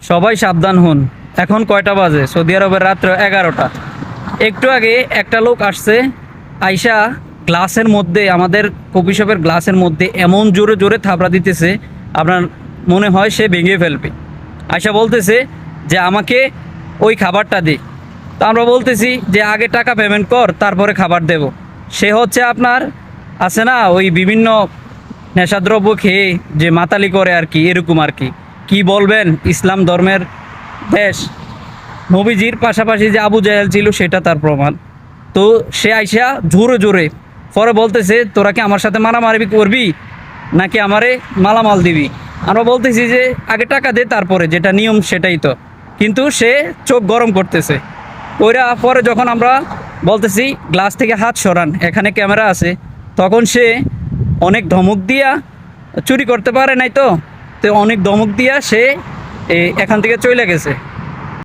সবাই সাবধান হন। এখন কয়টা বাজে? সৌদি আরবের রাত্র 11টা। একটু আগে একটা লোক আসছে, আইসা গ্লাসের মধ্যে, আমাদের কফি শপের গ্লাসের মধ্যে এমন জোরে জোরে থাবড়া দিতেছে, আপনার মনে হয় সে ভেঙে ফেলবে। আইসা বলতেছে যে আমাকে ওই খাবারটা দে। তো আমরা বলতেছি যে আগে টাকা পেমেন্ট কর, তারপরে খাবার দেব। সে হচ্ছে আপনার আছে না, ওই বিভিন্ন নেশাদ্রব্য খেয়ে যে মাতালি করে আর কি, এরকম আর কি। কি বলবেন, ইসলাম ধর্মের দেশ, নবীজির পাশাপাশি যে আবু জাহেল ছিল সেটা তার প্রমাণ। তো সে আইসা জোরে জোরে পরে বলতেছে তোরা কি আমার সাথে মারামারি করবি নাকি আমারে মালামাল দিবি। আমরা বলতেছি যে আগে টাকা দে, তারপরে যেটা নিয়ম সেটাই তো। কিন্তু সে চোখ গরম করতেছে। ওইরা পরে যখন আমরা বলতেছি গ্লাস থেকে হাত সরান, এখানে ক্যামেরা আছে, তখন সে অনেক ধমক দিয়া, চুরি করতে পারে নাই তো, তো অনেক ধমক দিয়া সে এখান থেকে চলে গেছে।